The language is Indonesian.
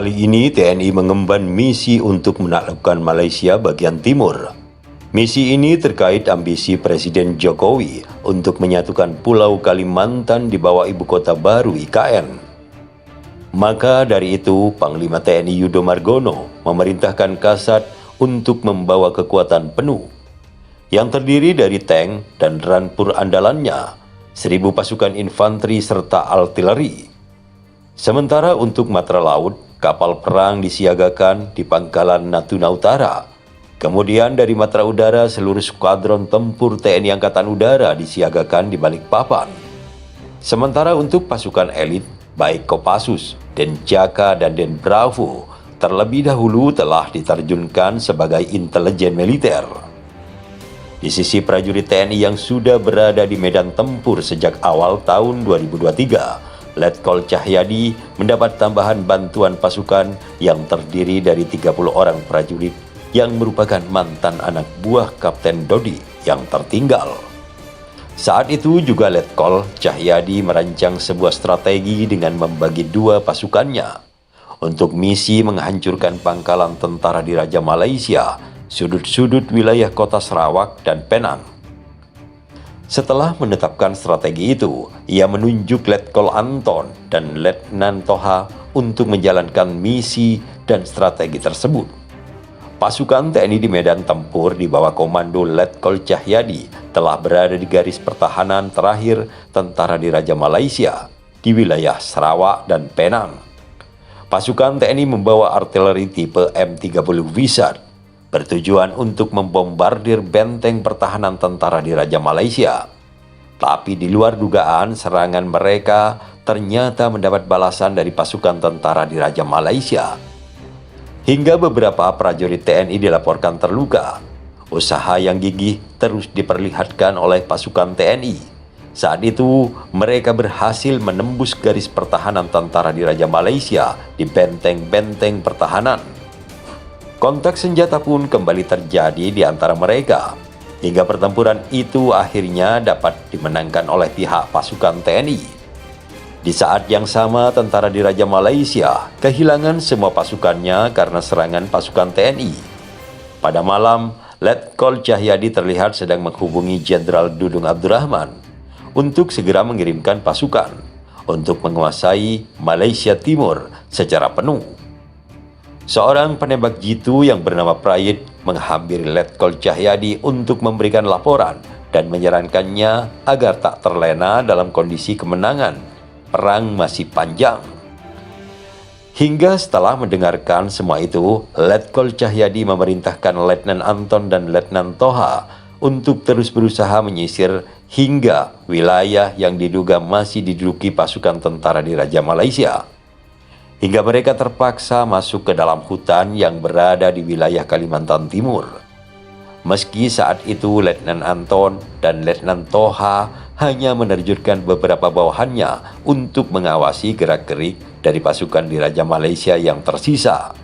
Kali ini TNI mengemban misi untuk menaklukkan Malaysia bagian timur. Misi ini terkait ambisi Presiden Jokowi untuk menyatukan Pulau Kalimantan di bawah ibu kota baru IKN. Maka dari itu, Panglima TNI Yudo Margono memerintahkan Kasat untuk membawa kekuatan penuh yang terdiri dari tank dan rampur andalannya, 1.000 pasukan infanteri serta artileri. Sementara untuk matra laut, kapal perang disiagakan di pangkalan Natuna Utara. Kemudian dari matra udara, seluruh skuadron tempur TNI Angkatan Udara disiagakan di Balikpapan. Sementara untuk pasukan elit, baik Kopassus, Denjaka, dan Den Bravo, terlebih dahulu telah diterjunkan sebagai intelijen militer. Di sisi prajurit TNI yang sudah berada di medan tempur sejak awal tahun 2023, Letkol Cahyadi mendapat tambahan bantuan pasukan yang terdiri dari 30 orang prajurit yang merupakan mantan anak buah Kapten Dodi yang tertinggal. Saat itu juga Letkol Cahyadi merancang sebuah strategi dengan membagi dua pasukannya untuk misi menghancurkan pangkalan tentara di Raja Malaysia, sudut-sudut wilayah kota Sarawak dan Penang. Setelah menetapkan strategi itu, ia menunjuk Letkol Anton dan Letnan Toha untuk menjalankan misi dan strategi tersebut. Pasukan TNI di medan tempur di bawah komando Letkol Cahyadi telah berada di garis pertahanan terakhir tentara di Raja Malaysia di wilayah Sarawak dan Penang. Pasukan TNI membawa artileri tipe M30 Wizard bertujuan untuk membombardir benteng pertahanan tentara di Raja Malaysia. Tapi di luar dugaan, serangan mereka ternyata mendapat balasan dari pasukan tentara di Raja Malaysia. Hingga beberapa prajurit TNI dilaporkan terluka. Usaha yang gigih terus diperlihatkan oleh pasukan TNI. Saat itu, mereka berhasil menembus garis pertahanan tentara di Raja Malaysia di benteng-benteng pertahanan. Kontak senjata pun kembali terjadi di antara mereka, hingga pertempuran itu akhirnya dapat dimenangkan oleh pihak pasukan TNI. Di saat yang sama, tentara di Raja Malaysia kehilangan semua pasukannya karena serangan pasukan TNI. Pada malam, Letkol Cahyadi terlihat sedang menghubungi Jenderal Dudung Abdurrahman untuk segera mengirimkan pasukan untuk menguasai Malaysia Timur secara penuh. Seorang penembak jitu yang bernama Prayit menghampiri Letkol Cahyadi untuk memberikan laporan dan menyarankannya agar tak terlena dalam kondisi kemenangan. Perang masih panjang. Hingga setelah mendengarkan semua itu, Letkol Cahyadi memerintahkan Letnan Anton dan Letnan Toha untuk terus berusaha menyisir hingga wilayah yang diduga masih diduduki pasukan tentara di Raja Malaysia. Hingga mereka terpaksa masuk ke dalam hutan yang berada di wilayah Kalimantan Timur. Meski saat itu Letnan Anton dan Letnan Toha hanya menerjunkan beberapa bawahannya untuk mengawasi gerak-gerik dari pasukan di Raja Malaysia yang tersisa.